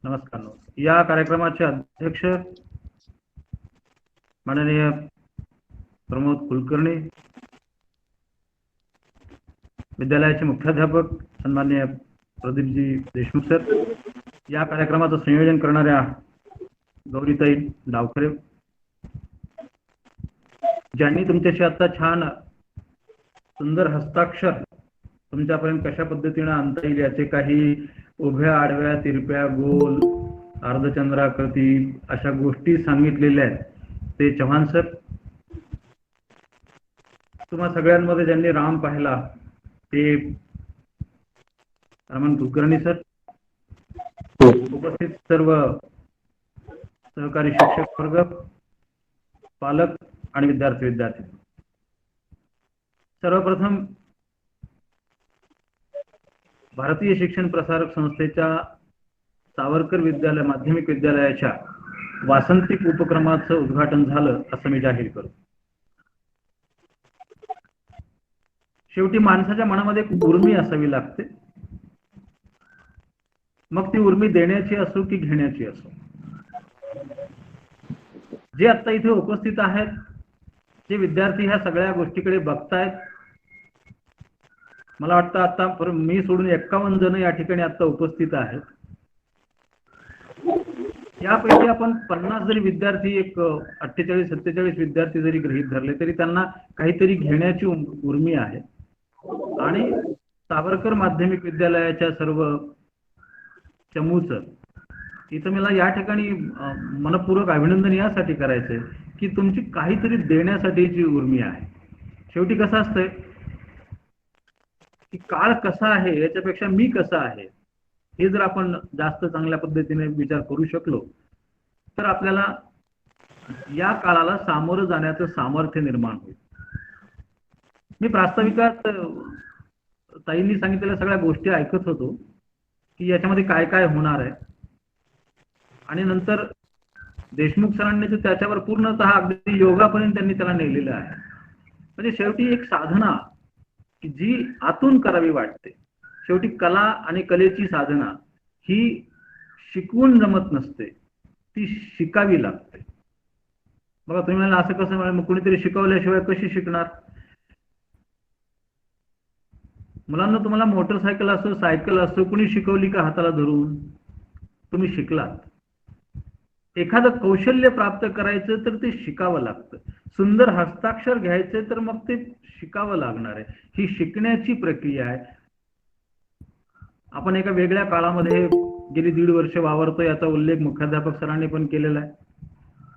नमस्कार. या कार्यक्रमाचे अध्यक्ष माननीय प्रमोद कुलकर्णी, विद्यालयाचे मुख्याध्यापक सन्माननीय प्रदीपजी देशमुख सर, या कार्यक्रमाचं संयोजन करणाऱ्या गौरीताई डावखरे, ज्यांनी तुमच्याशी आता छान सुंदर हस्ताक्षर तुमच्यापर्यंत कशा पद्धतीने आणता येईल याचे काही उभ्या, आडव्या, तिरप्या, गोल, अर्धचंद्राकृती अशा गोष्टी सांगितलेल्या आहेत ते चव्हाण सर. तुम्हा सगळ्यांमध्ये ज्यांनी राम पाहिला ते रमण कुलकर्णी सर, उपस्थित सर्व सहकारी शिक्षक वर्ग, पालक आणि विद्यार्थी. सर्वप्रथम भारतीय शिक्षण प्रसारक संस्थेच्या सावरकर विद्यालय माध्यमिक विद्यालयाच्या वासंतिक उपक्रमाचं उद्घाटन झालं असं मी जाहीर करतो. शेवटी माणसाच्या मनामध्ये एक उर्मी असावी लागते, मग ती उर्मी देण्याची असो की घेण्याची असो. जे आता इथे उपस्थित आहेत, जे विद्यार्थी ह्या सगळ्या गोष्टीकडे बघतायत, मला वाटतं आता मी सोडून 51 जण या ठिकाणी आता उपस्थित आहेत. यापैकी आपण 50 जरी विद्यार्थी, एक 48-47 विद्यार्थी जरी गृहीत धरले तरी त्यांना काहीतरी घेण्याची उर्मी आहे. आणि सावरकर माध्यमिक विद्यालयाच्या सर्व चमूचं इथं मला या ठिकाणी मनपूर्वक अभिनंदन यासाठी करायचंय की तुमची काहीतरी देण्यासाठीची उर्मी आहे. शेवटी कसं असतंय की काळ कसा आहे याच्यापेक्षा मी कसा आहे हे जर आपण जास्त चांगल्या पद्धतीने विचार करू शकलो तर आपल्याला या काळाला सामोरं जाण्याचं सामर्थ्य निर्माण होईल. मी प्रास्ताविकात ताईंनी सांगितलेल्या सगळ्या गोष्टी ऐकत होतो की याच्यामध्ये काय काय होणार आहे, आणि नंतर देशमुख सरांनी त्याच्यावर पूर्णतः अगदी योगापर्यंत त्यांनी त्याला नेलेलं आहे. म्हणजे शेवटी एक साधना की जी आतून करावी वाटते. शेवटी कला आणि कलेची साधना ही शिकवून जमत नसते, ती शिकावी लागते. बघा तुम्ही मला असं कसं म्हणा, मग कुणीतरी शिकवल्याशिवाय कशी शिकणार? मुलांना तुम्हाला मोटरसायकल असो, सायकल असो, कुणी शिकवली का हाताला धरून? तुम्ही शिकलात. एखादं कौशल्य प्राप्त करायचं तर ते शिकावं लागतं. सुंदर हस्ताक्षर घ्यायचे तर मग ते शिकावं लागणार आहे. ही शिकण्याची प्रक्रिया आहे. आपण एका वेगळ्या काळामध्ये गेली 1.5 वर्ष वावरतो याचा उल्लेख मुख्याध्यापक सरांनी पण केलेला आहे.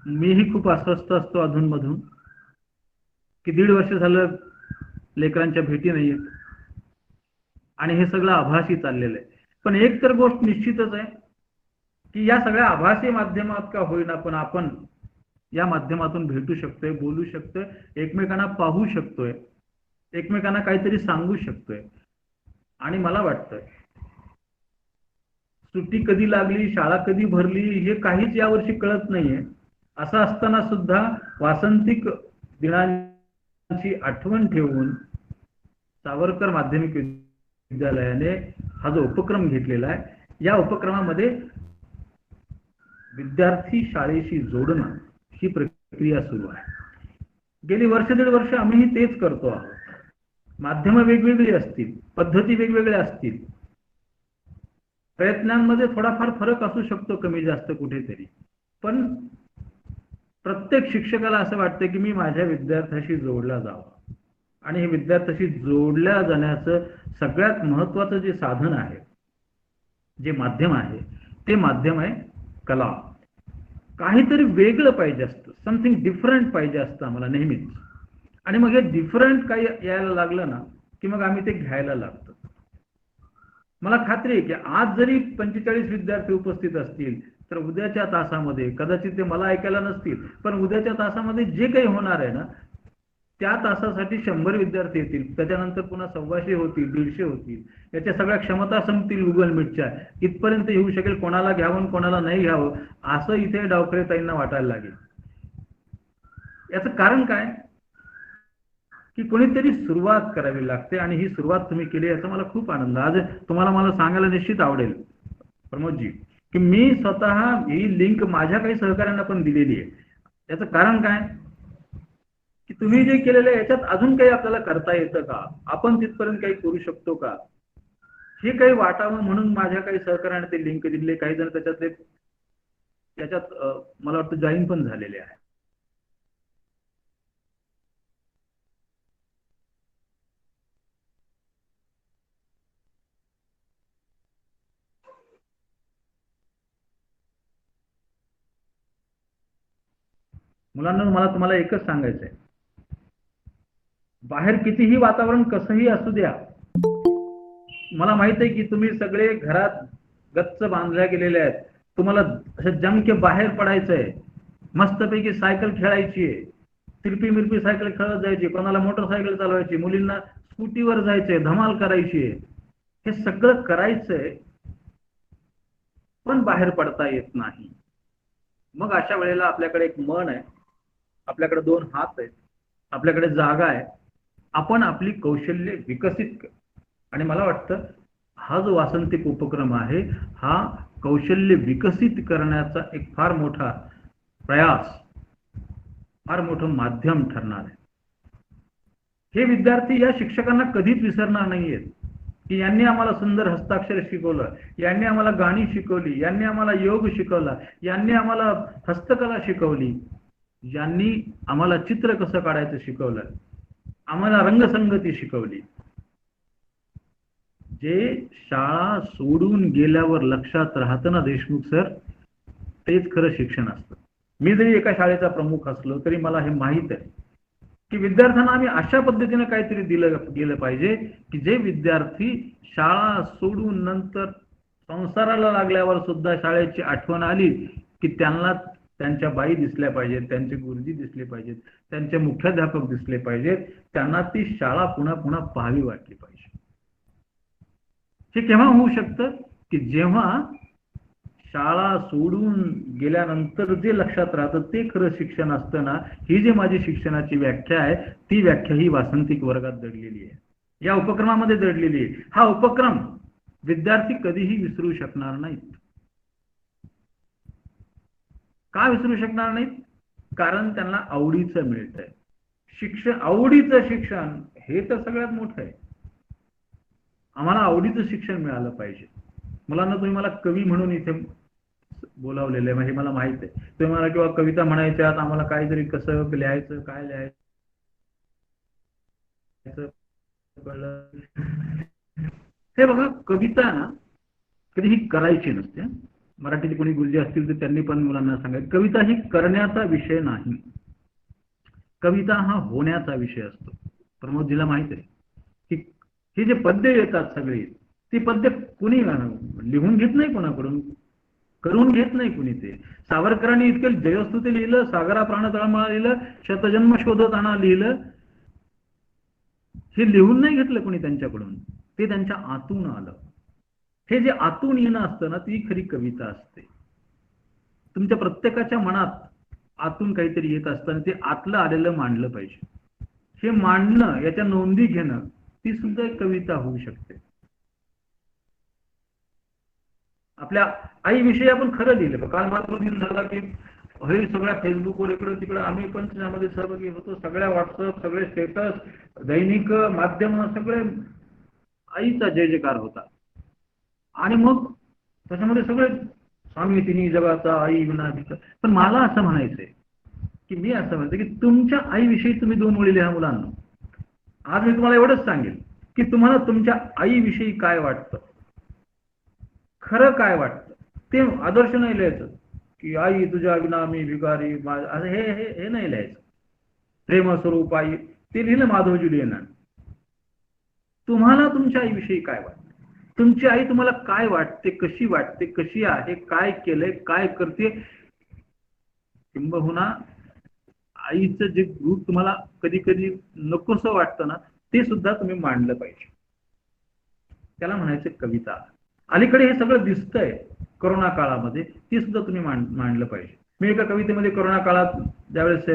मीही खूप अस्वस्थ असतो अधूनमधून की 1.5 वर्ष झालं लेकरांच्या भेटी नाहीयेत आणि हे सगळं आभासी चाललेलं आहे. पण एक तर गोष्ट निश्चितच आहे की या सगळ्या आभासी माध्यमात का होईना पण आपण या माध्यमातून भेटू शकतोय, बोलू शकतोय, एकमेकांना पाहू शकतोय, एकमेकांना काहीतरी सांगू शकतोय. आणि मला वाटतंय सुट्टी कधी लागली, शाळा कधी भरली हे काहीच यावर्षी कळत नाहीये. असं असताना सुद्धा वासंतिक दिनांची आठवण ठेवून सावरकर माध्यमिक विद्यालयाने हा जो उपक्रम घेतलेला आहे, या उपक्रमामध्ये विद्यार्थी शाळेशी जोडणं ही प्रक्रिया सुरू आहे. गेली 1.5 वर्ष आम्ही तेच करतो आहोत. माध्यमं वेगवेगळी असतील, पद्धती वेगवेगळ्या असतील, प्रयत्नांमध्ये थोडाफार फरक असू शकतो, कमी जास्त कुठेतरी, पण प्रत्येक शिक्षकाला असं वाटतं की मी माझ्या विद्यार्थ्याशी जोडला जावं. आणि हे विद्यार्थ्याशी जोडल्या जाण्याचं सगळ्यात महत्वाचं जे साधन आहे, जे माध्यम आहे, ते माध्यम आहे कला. काहीतरी वेगळं पाहिजे असतं, समथिंग डिफरंट पाहिजे असतं आम्हाला नेहमीच. आणि मग हे डिफरंट काही यायला लागलं ना की मग आम्ही ते घ्यायला लागतो. मला खात्री आहे की आज जरी 45 विद्यार्थी उपस्थित असतील तर उद्याच्या तासामध्ये कदाचित ते मला ऐकायला नसतील, पण उद्याच्या तासामध्ये जे काही होणार आहे ना त्या तासासाठी 100 विद्यार्थी येतील, त्याच्यानंतर पुन्हा 125 होतील, 150 होतील. याच्या सगळ्या क्षमता संपतील गुगल मीटच्या. इथपर्यंत येऊ शकेल, कोणाला घ्यावं कोणाला नाही घ्यावं असं इथे डावखरे ताईंना वाटायला लागेल. याचं कारण काय की कोणीतरी सुरुवात करावी लागते आणि ही सुरुवात तुम्ही केली याचा मला खूप आनंद. आज तुम्हाला मला सांगायला निश्चित आवडेल प्रमोदजी की मी स्वतः ही लिंक माझ्या काही सहकाऱ्यांना पण दिलेली आहे. त्याचं कारण काय की तुम्ही जे केलेलं आहे याच्यात अजून काही आपल्याला करता येतं का, आपण तिथपर्यंत काही करू शकतो का, हे काही वाटावं म्हणून माझ्या काही सहकार्याने ते लिंक दिले. काही जण त्याच्यात मला वाटतं जॉईन पण झालेले आहे. मुलांना मला तुम्हाला एकच सांगायचं आहे, बाहेर कितीही वातावरण कसंही असू द्या, मला माहित आहे की तुम्ही सगळे घरात गच्च बांधल्या गेलेले आहेत, तुम्हाला असं जमके बाहेर पडायचंय, मस्तपैकी सायकल खेळायची आहे, तिरपी मिरपी सायकल खेळत जायची, कोणाला मोटरसायकल चालवायची, मुलींना स्कूटीवर जायचंय, धमाल करायची आहे, हे सगळं करायचंय, पण बाहेर पडता येत नाही. मग अशा वेळेला आपल्याकडे एक मन आहे, आपल्याकडे 2 हात आहेत, आपल्याकडे जागा आहे, आपण आपली कौशल्य विकसित कर. आणि मला वाटतं हा जो वासंतिक उपक्रम आहे हा कौशल्य विकसित करण्याचा एक फार मोठा प्रयास, फार मोठं माध्यम ठरणार आहे. हे विद्यार्थी या शिक्षकांना कधीच विसरणार नाहीयेत की यांनी आम्हाला सुंदर हस्ताक्षर शिकवलं, यांनी आम्हाला गाणी शिकवली, यांनी आम्हाला योग शिकवला, यांनी आम्हाला हस्तकला शिकवली, यांनी आम्हाला चित्र कसं काढायचं शिकवलं, आम्हाला रंगसंगती शिकवली. जे शाळा सोडून गेल्यावर लक्षात राहतं ना देशमुख सर, तेच खरं शिक्षण असतं. मी जरी एका शाळेचा प्रमुख असलो तरी मला हे माहीत आहे की विद्यार्थ्यांना आम्ही अशा पद्धतीने काहीतरी दिलं गेलं पाहिजे की जे विद्यार्थी शाळा सोडून नंतर संसाराला लागल्यावर सुद्धा शाळेची आठवण आली की त्यांना त्यांच्या बाई दिसल्या पाहिजेत, त्यांचे गुरुजी दिसले पाहिजेत, त्यांचे मुख्याध्यापक दिसले पाहिजेत, त्यांना ती शाळा पुन्हा पुन्हा पाहावी वाटली पाहिजे. हे केव्हा होऊ शकतं की जेव्हा शाळा सोडून गेल्यानंतर जे लक्षात राहतं ते खरं शिक्षण असतं ना. ही जी माझी शिक्षणाची व्याख्या आहे ती व्याख्या ही वासंतिक वर्गात दडलेली आहे, या उपक्रमामध्ये दडलेली आहे. हा उपक्रम विद्यार्थी कधीही विसरू शकणार नाहीत. का विसरू शकणार नाहीत? कारण त्यांना आवडीचं मिळतंय शिक्षण. आवडीचं शिक्षण हे तर सगळ्यात मोठं आहे. आम्हाला आवडीचं शिक्षण मिळालं पाहिजे. मुलांना तुम्ही मला कवी म्हणून इथे बोलावलेलं आहे म्हणजे मला माहित आहे, तुम्ही मला किंवा कविता म्हणायच्यात, आम्हाला काहीतरी कसं लिहायचं, काय लिहायचं हे बघा. कविता ना कधी ही करायची नसते. मराठीचे कोणी गुरुजी असतील तर त्यांनी पण मुलांना सांगायचं, कविता ही करण्याचा विषय नाही, कविता हा होण्याचा विषय असतो. प्रमोदजीला माहित आहे की ही जे पद्य येतात सगळी, ती पद्य कुणी लिहून घेत नाही, कोणाकडून करून घेत नाही कुणी. ते सावरकरांनी इतकं जयस्तुती लिहिलं, सागरा प्राण तळमळा लिहिलं, शतजन्म शोधत आणा लिहिलं, हे लिहून नाही घेतलं कोणी त्यांच्याकडून, ते त्यांच्या आतून आलं. हे जे आतून येणं असतं ना ती खरी कविता असते. तुमच्या प्रत्येकाच्या मनात आतून काहीतरी येत असतं आणि ते आतलं आलेलं मांडलं पाहिजे. हे मांडणं, याच्या नोंदी घेणं, ती सुद्धा एक कविता होऊ शकते. आपल्या आईविषयी आपण खरं लिहिलं. काल मात्र दिन झाला की हे सगळ्या फेसबुकवर इकडं तिकडं आम्ही पण त्यामध्ये सहभागी होतो, सगळ्या व्हॉट्सअप, सगळे स्टेटस, दैनिक माध्यम, सगळे आईचा जय जयकार होता. आणि मग त्याच्यामध्ये सगळे स्वामी तिन्ही जगाचा आई विना. पण मला असं म्हणायचंय की मी असं म्हणतो की तुमच्या आईविषयी तुम्ही 2 ओळी लिहा मुलांना. आज मी तुम्हाला एवढंच सांगेन की तुम्हाला तुमच्या आईविषयी काय वाटतं, खरं काय वाटतं. ते आदर्श नाही लिहायचं की आई तुझ्या विना मी भिकारी, हे हे हे नाही लिहायचं. प्रेमस्वरूप आई ते लिहिलं माधवजी लिहिणार. तुम्हाला तुमच्या आईविषयी काय वाटतं, तुमची आई तुम्हाला काय वाटते, कशी वाटते, कशी आहे, काय केलंय, काय करते, किंबहुना आईचं जे रूप तुम्हाला कधी कधी नकोसं वाटतं ना ते सुद्धा तुम्ही मांडलं पाहिजे. त्याला म्हणायचं कविता. अलीकडे हे सगळं दिसतंय कोरोना काळामध्ये, ते सुद्धा तुम्ही मांडलं पाहिजे. मी एका कवितेमध्ये कोरोना काळात ज्यावेळेस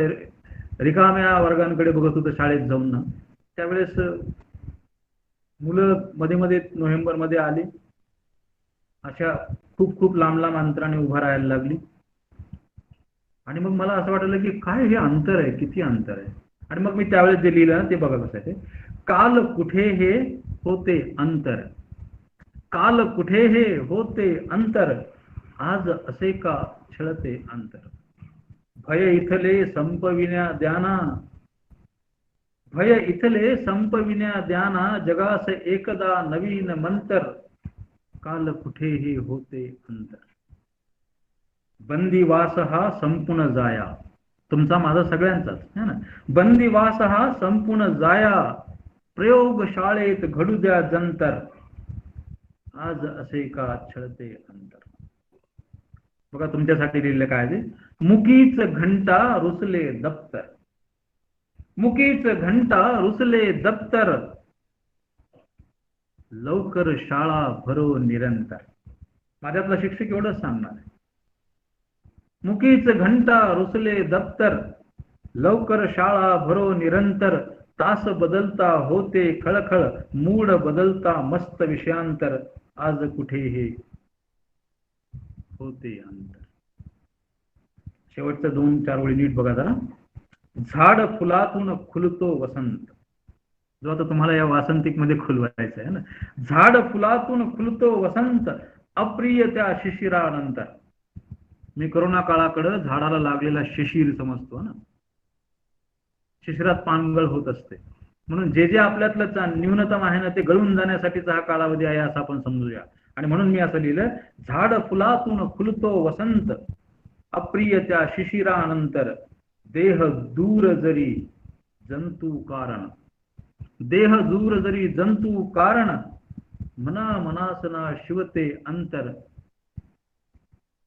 रिकाम्या वर्गांकडे बघत होतो शाळेत जाऊन ना, त्यावेळेस मुलं मध्ये मध्ये नोव्हेंबर मध्ये आली अशा खूप खूप लांब लांब अंतराने उभा राहायला लागली. आणि मग मला असं वाटलं की काय हे अंतर आहे, किती अंतर आहे. आणि मग मी त्यावेळेस जे लिहिलं ना ते बघा कसं आहे ते. काल कुठे हे होते अंतर, काल कुठे हे होते अंतर, आज असे का छळते अंतर. भय इथले संपविण्या द्याना, भय इथले संपविण्या द्याना, जगास एकदा नवीन मंतर, काल कुठे हे होते अंतर. बंदीवास हा संपूर्ण जाया, तुमचा माझा सगळ्यांचाच है ना. बंदीवास हा संपूर्ण जाया, प्रयोगशाळेत घडू द्या जंतर, आज असे का छळते अंतर. बघा तुमच्यासाठी लिहिलं काय ते. मुकीच घंटा रुसले दप्तर, मुकीच घंटा रुसले दप्तर, लवकर शाळा भरो निरंतर. माझ्यातला शिक्षक एवढंच सांगणार आहे. मुकीच घंटा रुसले दप्तर, लवकर शाळा भरो निरंतर, तास बदलता होते खळखळ, मूड बदलता मस्त विषयांतर, आज कुठे हे होते अंतर. शेवटच्या 2-4 ओळी नीट बघा जरा. झाड फुलातून खुलतो वसंत, जो आता तुम्हाला या वासंतिक मध्ये खुलवायचं आहे ना. झाड फुलातून खुलतो वसंत, अप्रिय त्या शिशिरानंतर. मी करोना काळाकडे झाडाला लागलेला शिशिर समजतो ना. शिशिरात पानगळ होत असते, म्हणून जे जे आपल्यातलं न्यूनतम आहे ना ते गळून जाण्यासाठीचा हा कालावधी आहे असं आपण समजूया. आणि म्हणून मी असं लिहिलं, झाड फुलातून खुलतो वसंत, अप्रिय त्या शिशिरानंतर, देह दूर जरी जंतू कारण, देह दूर जरी जंतू कारण, मना मनासना शिवते अंतर,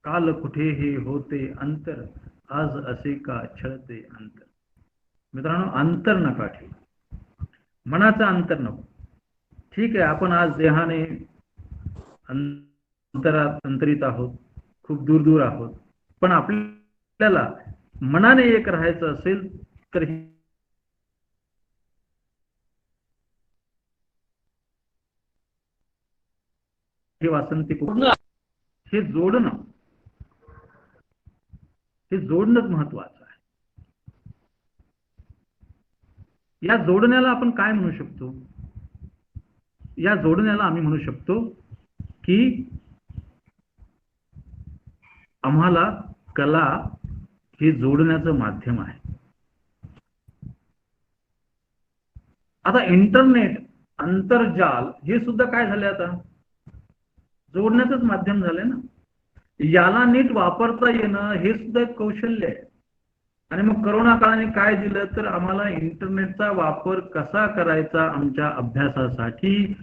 काल कुठे हे होते अंतर, आज असे का छळते अंतर. मित्रांनो, अंतर नका ठेवू, मनाचं अंतर नको. ठीक आहे, आपण आज देहाने अंतरित आहोत, खूप दूर दूर आहोत, पण आपल्याला मनाने एक राहायचं असेल तर हे वासंतिक हे जोडणं, हे जोडणंच महत्वाचं आहे. या जोडण्याला आपण काय म्हणू शकतो. या जोडण्याला आम्ही म्हणू शकतो की आम्हाला कला हे जोडण्याचं माध्यम आहे. आता इंटरनेट, आंतरजाल हे सुद्धा काय झाले, आता जोडण्याचंच माध्यम झालंय ना. याला नीट वापरता येणं हे सुद्धा एक कौशल्य आहे. आणि मग करोना काळाने काय दिलं तर आम्हाला इंटरनेटचा वापर कसा करायचा आमच्या अभ्यासासाठी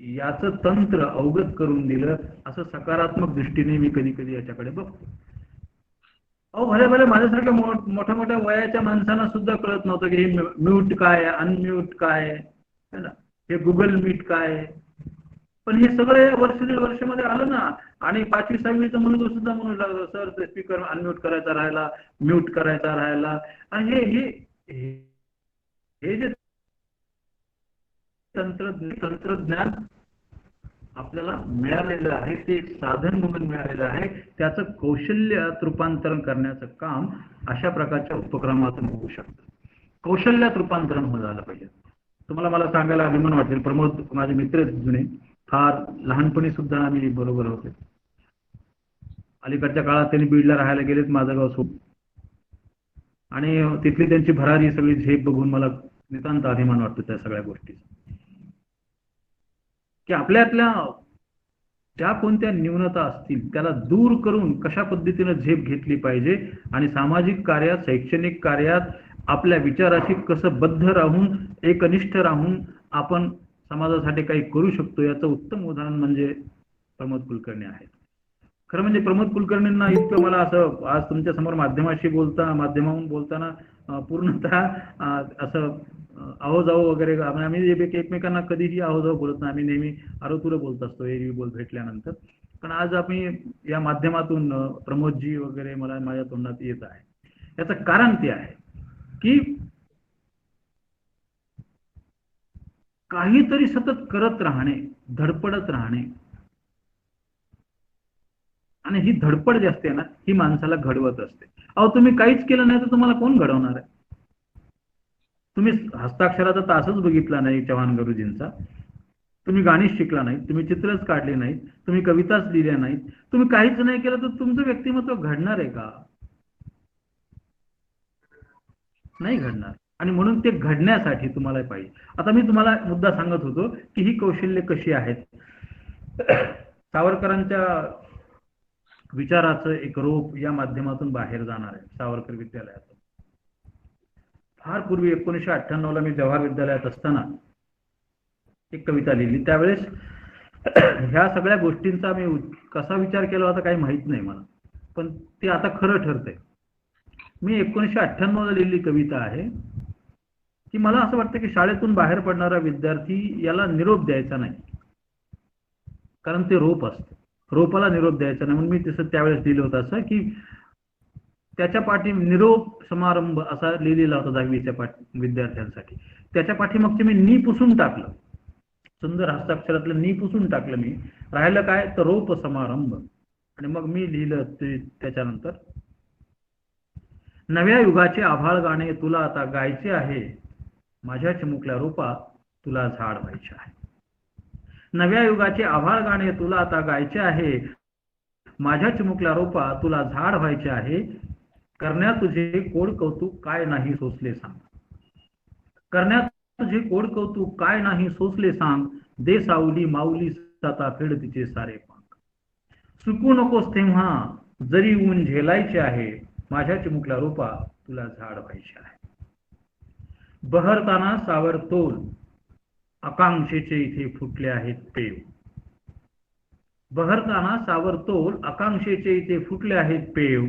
याचं तंत्र अवगत करून दिलं, असं सकारात्मक दृष्टीने मी कधी कधी याच्याकडे बघतो. अहो भले भले माझ्यासारख्या मोठ्या मोठ्या वयाच्या माणसांना सुद्धा कळत नव्हतं की हे म्यूट काय, अनम्यूट काय है ना, हे गुगल मीट काय. पण हे सगळं वर्ष 1.5 वर्षामध्ये आलं ना. आणि 5वी-6वीचं मुलगा सुद्धा म्हणू लागलं, सर ते स्पीकर अनम्यूट करायचा राहिला, म्यूट करायचा राहिला. आणि हे जे तंत्रज्ञान आपल्याला मिळालेलं आहे ते साधन म्हणून मिळालेलं आहे, त्याचं कौशल्यात रूपांतरण करण्याचं काम अशा प्रकारच्या उपक्रमातून होऊ शकतं. कौशल्यात रूपांतरण होत झालं पाहिजे. तुम्हाला मला सांगायला अभिमान वाटेल, प्रमोद माझे मित्र जुने, फार लहानपणी सुद्धा आम्ही बरोबर होते. अलीकडच्या काळात त्यांनी बीडला राहायला गेलेत, माझं गाव सोडून. आणि तिथली त्यांची भरारी सगळी झेप बघून मला नितांत अभिमान वाटतो त्या सगळ्या गोष्टीचा, की आपल्यातल्या ज्या कोणत्या न्यूनता असतील त्याला दूर करून कशा पद्धतीने झेप घेतली पाहिजे आणि सामाजिक कार्यात, शैक्षणिक कार्यात आपल्या विचाराशी कसं बद्ध राहून, एकनिष्ठ राहून आपण समाजासाठी काही करू शकतो, याचं उत्तम उदाहरण म्हणजे प्रमोद कुलकर्णी आहेत. खरं म्हणजे प्रमोद कुलकर्णींना इतकं मला असं आज तुमच्या समोर माध्यमाहून बोलताना पूर्णतः असं आहो जाऊ वगैरे, आम्ही एकमेकांना कधीही आहो जाऊ बोलत नाही, आम्ही नेहमी आरोतुरं बोलत असतो एरवी बोल भेटल्यानंतर. पण आज आम्ही या माध्यमातून प्रमोदजी वगैरे मला माझ्या तोंडात येत आहे. याचं कारण ते आहे की काहीतरी सतत करत राहणे, धडपडत राहणे, आणि ही धडपड जी असते ना ही माणसाला घडवत असते. अहो तुम्ही काहीच केलं नाही तर तुम्हाला कोण घडवणार आहे? तुम्ही हस्ताक्षराचा तासच बघितला नाही चव्हाण गुरुजींचा, तुम्ही गाणीच शिकला नाहीत, तुम्ही चित्रच काढले नाहीत, तुम्ही कविताच लिहिल्या नाहीत, तुम्ही काहीच नाही केलं तर तुमचं व्यक्तिमत्व घडणार आहे का? नाही घडणार. आणि म्हणून ते घडण्यासाठी तुम्हाला पाहिजे. आता मी तुम्हाला मुद्दा सांगत होतो की ही कौशल्य कशी आहेत. सावरकरांच्या विचाराचं एक रूप या माध्यमातून बाहेर जाणार आहे सावरकर विद्यालयातून. फार पूर्वी 1998 ला मी जवाहर विद्यालयात असताना एक कविता लिहिली. त्यावेळेस ह्या सगळ्या गोष्टींचा मी कसा विचार केला होता काही माहित नाही मला, पण ते आता खरं ठरतंय. मी 1998 ला लिहिलेली कविता आहे की मला असं वाटतं की शाळेतून बाहेर पडणारा विद्यार्थी याला निरोप द्यायचा नाही, कारण ते रोप असतं, रोपाला निरोप द्यायचा नाही. म्हणून मी तसं त्यावेळेस लिहिलं होतं असं की त्याच्या पाठी निरोप समारंभ असा लिहिलेला होता 10वीच्या विद्यार्थ्यांसाठी. त्याच्या पाठीमागचे मी नी पुसून टाकलं, सुंदर हस्ताक्षरातलं नी पुसून टाकलं मी. राहिलं काय तर रोप समारंभ. आणि मग मी लिहिलं ते त्याच्यानंतर, नव्या युगाचे आभाळ गाणे तुला आता गायचे आहे, माझ्या चिमुकल्या रोपा तुला झाड व्हायचे आहे. नव्या युगाचे आभाळ गाणे तुला आता गायचे आहे, माझ्या चिमुकल्या रोपा तुला झाड व्हायचे आहे. करण्यात तुझे कोड कौतुक काय नाही सोसले सांग, करण्यात तुझे कोड कौतुक काय नाही सोसले सांग. दे सावली माऊली साता फेड तिचे सारे पांग. सुकू नकोस तेव्हा जरी ऊन झेलायचे आहे, माझ्या चिमुकल्या रोपा तुला झाड व्हायचे आहे. बहरताना सावरतोल आकांक्षेचे इथे फुटले आहेत पेव. बहरताना सावरतोल आकांक्षेचे इथे फुटले आहेत पेव.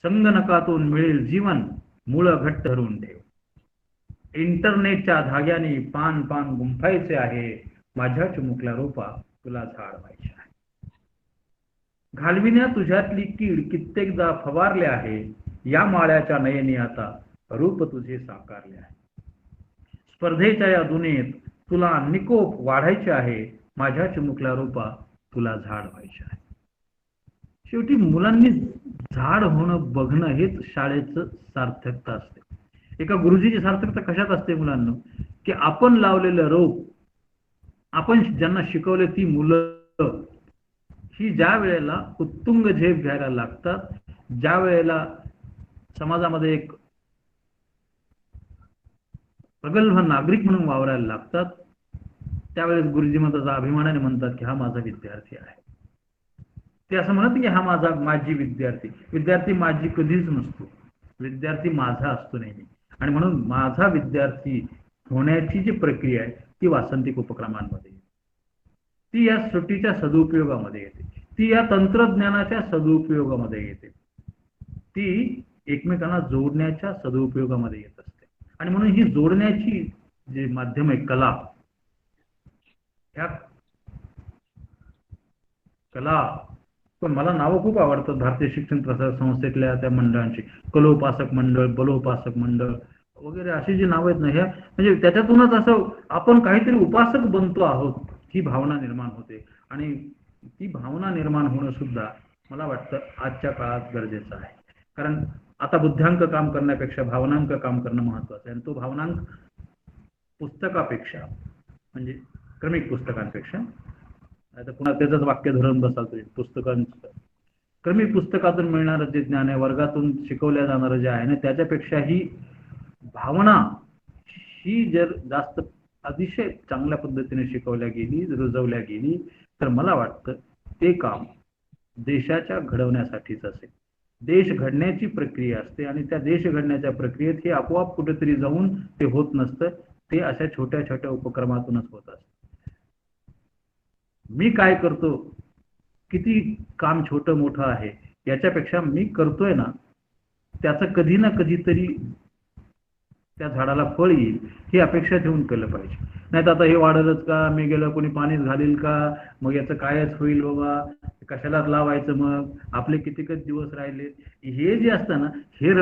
संगणकातून मिळेल जीवन मुळ घट्ट धरून ठेव. इंटरनेटच्या धाग्याने पान पान गुंफायचे आहे, माझ्या चिमुकल्या रोपा तुला झाड व्हायचे आहे. घालविण्या तुझ्यातली कीड कित्येकदा फवारले आहे, या माळ्याच्या नयनी आता रूप तुझे साकारले आहे. स्पर्धेच्या या दुनियेत तुला निकोप वाढायचे आहे, माझ्या चिमुकल्या रोपा तुला झाड व्हायचे आहे. शेवटी मुलांनी झाड होणं बघणं हेच शाळेचं सार्थकता असते. एका गुरुजीची सार्थकता कशात असते मुलांना, की आपण लावलेलं रोप, आपण ज्यांना शिकवले ती मुलं ही ज्या वेळेला उत्तुंग झेप घ्यायला लागतात, ज्या वेळेला समाजामध्ये एक प्रगल्भ नागरिक म्हणून वावरायला लागतात, त्यावेळेस गुरुजी त्याचा अभिमानाने म्हणतात की हा माझा विद्यार्थी आहे. ते असं म्हणत की हा माझी विद्यार्थी. विद्यार्थी माझी कधीच नसतो, विद्यार्थी माझा असतो नेहमी. आणि म्हणून माझा विद्यार्थी होण्याची जी प्रक्रिया आहे ती वासंतिक उपक्रमांमध्ये येते, ती या सुट्टीच्या सदुपयोगामध्ये येते, ती या तंत्रज्ञानाच्या सदुपयोगामध्ये येते, ती एकमेकांना जोडण्याच्या सदुपयोगामध्ये येत असते. आणि म्हणून ही जोडण्याची जे माध्यम आहे कला, ह्या कला पण मला नावं खूप आवडतात भारतीय शिक्षण प्रसार संस्थेतल्या त्या मंडळांची. कलोपासक मंडळ, बलोपासक मंडळ वगैरे अशी जी नावं आहेत ना, ह्या म्हणजे त्याच्यातूनच असं आपण काहीतरी उपासक बनतो आहोत ही भावना निर्माण होते. आणि ती भावना निर्माण होणं सुद्धा मला वाटतं आजच्या काळात गरजेचं आहे. कारण आता बुद्ध्यांक काम करण्यापेक्षा भावनांक काम करणं महत्वाचं आहे. आणि तो भावनांक पुस्तकापेक्षा म्हणजे क्रमिक पुस्तकांपेक्षा, आता पुन्हा त्याचंच वाक्य धरून बसाल तरी, पुस्तकांचं क्रमिक पुस्तकातून मिळणारं जे ज्ञान आहे, वर्गातून शिकवल्या जाणारं जे आहे ना, त्याच्यापेक्षा ही भावना ही जर जास्त अतिशय चांगल्या पद्धतीने शिकवल्या गेली, रुजवल्या गेली, तर मला वाटतं ते काम देशाच्या घडवण्यासाठीच असेल. देश घडण्याची प्रक्रिया असते आणि त्या देश घडण्याच्या प्रक्रियेत हे आपोआप कुठेतरी जाऊन ते होत नसतं, ते अशा छोट्या छोट्या उपक्रमातूनच होत असतं. मी काय करतो, किती काम छोटं मोठं आहे याच्यापेक्षा मी करतोय ना त्याचं कधी ना कधीतरी त्या झाडाला फळ येईल ही अपेक्षा ठेवून केलं पाहिजे. नाही तर आता हे वाढलंच का, मी गेलं कोणी पाणीच घालील का, मग याचं कायच होईल बाबा, कशालाच लावायचं, मग आपले कितीकच दिवस राहिले, हे जे असतं ना, हे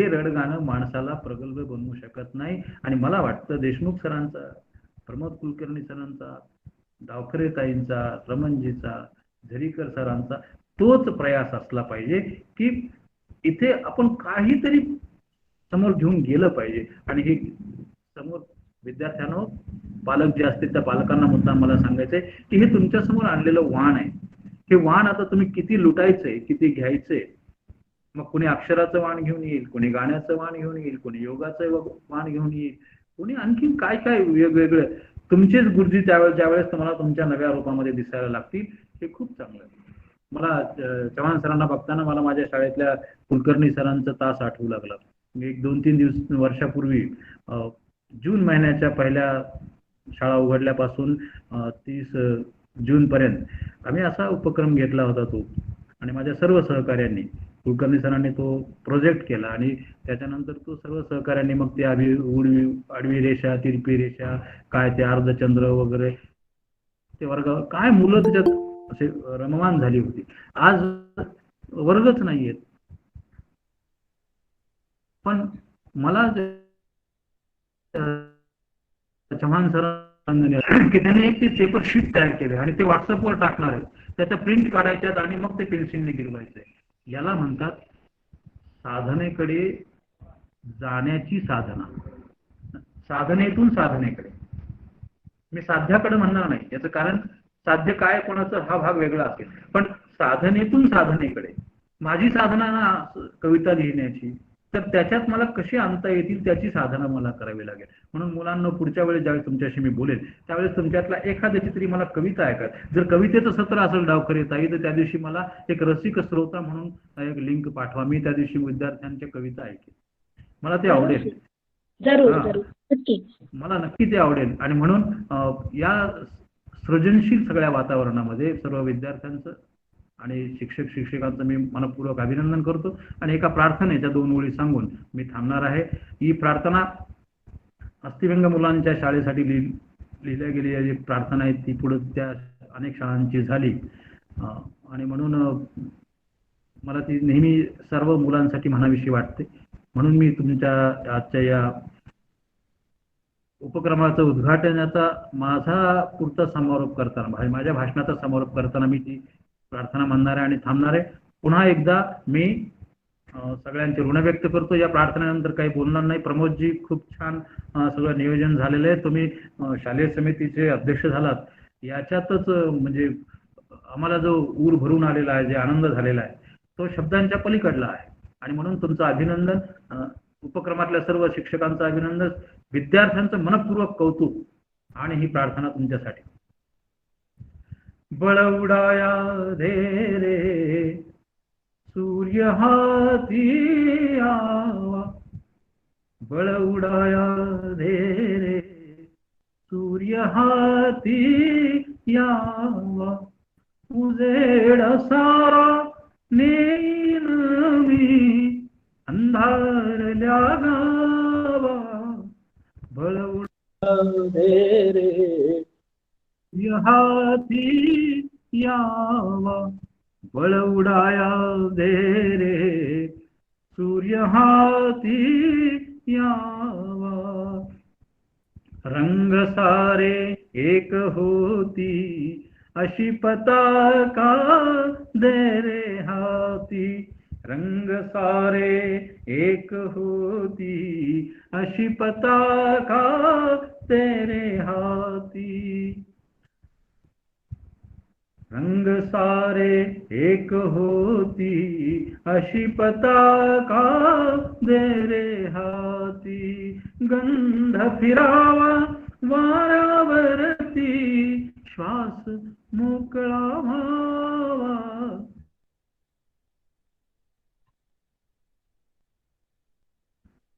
रडगाणं माणसाला प्रगल्भ बनवू शकत नाही. आणि मला वाटतं देशमुख सरांचा, प्रमोद कुलकर्णी सरांचा, डावखरे ताईंचा, रमणजीचा, झरीकर सरांचा तोच प्रयास असला पाहिजे की इथे आपण काहीतरी समोर घेऊन गेलं पाहिजे. आणि हे समोर विद्यार्थ्यांना, पालक जे असतील त्या पालकांना मुद्दाम मला सांगायचंय की हे तुमच्या समोर आणलेलं वाण आहे. हे वाण आता तुम्ही किती लुटायचंय, किती घ्यायचंय. मग कोणी अक्षराचं वाण घेऊन येईल, कोणी गाण्याचं वाण घेऊन येईल, कोणी योगाचं वाण घेऊन येईल, कोणी आणखीन काय काय वेगवेगळं. तुमचेच गुरुजी ज्यावेळेस तुम्हाला तुमच्या नव्या रूपामध्ये दिसायला लागतील, हे खूप चांगलं आहे. मला चव्हाण सरांना बघताना मला माझ्या शाळेतल्या कुलकर्णी सरांचा तास आठवू लागला. मी एक 2-3 वर्षापूर्वी जून महिन्याच्या पहिल्या शाळा उघडल्यापासून 30 जून पर्यंत आम्ही असा उपक्रम घेतला होता तो. आणि माझ्या सर्व सहकार्यांनी, कुलकर्णी सरांनी तो प्रोजेक्ट केला आणि त्याच्यानंतर तो सर्व सहकार्यांनी मग ते आडवी रेषा, तिरपी रेषा, काय ते अर्धचंद्र वगैरे ते वर्ग, काय मुलं त्याच्यात असे रममाण झाली होती. आज वर्गच नाहीयेत. पण मला चव्हाण सरांनी की त्याने एक ते पेपर शीट तयार केले आणि ते व्हॉट्सअपवर टाकणार आहे. त्याच्या प्रिंट काढायच्यात आणि मग ते पेन्सिलने गिरवायचंय. याला म्हणतात साधनेकडे जाण्याची साधना. साधनेतून साधनेकडे. मी साध्याकडे म्हणणार नाही, याचं कारण साध्य काय कोणाचं हा भाग वेगळा असेल, पण साधनेतून साधनेकडे. माझी साधना ना कविता लिहिण्याची, तर त्याच्यात मला कशी आणता येतील त्याची साधना मला करावी लागेल. म्हणून मुलांना पुढच्या वेळेस ज्यावेळेस तुमच्याशी मी बोलेल त्यावेळेस तुमच्यातला एखाद्याची तरी मला कविता ऐका. जर कवितेचं सत्र असेल डावखरे ताई, तर त्या दिवशी मला एक रसिक श्रोता म्हणून एक लिंक पाठवा. मी त्या दिवशी विद्यार्थ्यांच्या कविता ऐकेन, मला ते आवडेल. मला नक्की ते आवडेल. आणि म्हणून या सृजनशील सगळ्या वातावरणामध्ये सर्व विद्यार्थ्यांचं आणि शिक्षक शिक्षकांचं मी मनपूर्वक अभिनंदन करतो. आणि एका प्रार्थनेच्या 2 ओळी सांगून मी थांबणार आहे. ही प्रार्थना अस्थिव्यंग मुलांच्या शाळेसाठी लिहिल्या गेली जी प्रार्थना आहे, ती पुढे त्या अनेक शाळांची झाली. आणि म्हणून मला ती नेहमी सर्व मुलांसाठी म्हणावीशी वाटते. म्हणून मी तुमच्या आजच्या या उपक्रमाचं उद्घाटनाचा माझा पुरता समारोप करताना, माझ्या भाषणाचा समारोप करताना मी ती प्रार्थना म्हणणार आहे आणि थांबणार आहे. पुन्हा एकदा मी सगळ्यांचे ऋण व्यक्त करतो. या प्रार्थनेनंतर काही बोलणार नाही. प्रमोदजी, खूप छान सगळं नियोजन झालेलं आहे. तुम्ही शालेय समितीचे अध्यक्ष झालात, याच्यातच म्हणजे आम्हाला जो ऊर भरून आलेला आहे, जे आनंद झालेला आहे, तो शब्दांच्या पलीकडला आहे. आणि म्हणून तुमचं अभिनंदन, उपक्रमातल्या सर्व शिक्षकांचं अभिनंदन, विद्यार्थ्यांचं मनपूर्वक कौतुक आणि ही प्रार्थना तुमच्यासाठी. बळ उडाया दे रे सूर्य हाती आवा, बळ उडाया दे रे सूर्य हाती यावा, उजेड सारा नेईन मी अंधारल्या गावा, बळ उडाया दे रे सूर्य हाती यावा, बळ उडाया दे रे सूर्य हाती यावा, रंग सारे एक होती अशी पताका दे रे हाती, रंग सारे एक होती अशी पताका तेरे हाती, रंग सारे एक होती अशी पताका दे रे हाती, गंध फिरावा वाऱ्यावरती श्वास मोकळा व्हावा,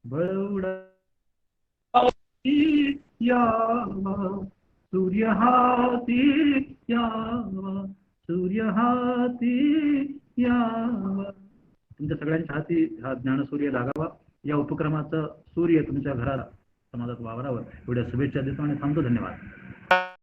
बळ उडाया यावा सूर्य हाती यावा, सूर्य हाती यावा. तुमच्या सगळ्यांच्या हाती हा ज्ञानसूर्य लागावा. या उपक्रमाचा सूर्य तुमच्या घरात, समाजात वावरावर. एवढ्या शुभेच्छा देतो आणि थांबतो. धन्यवाद.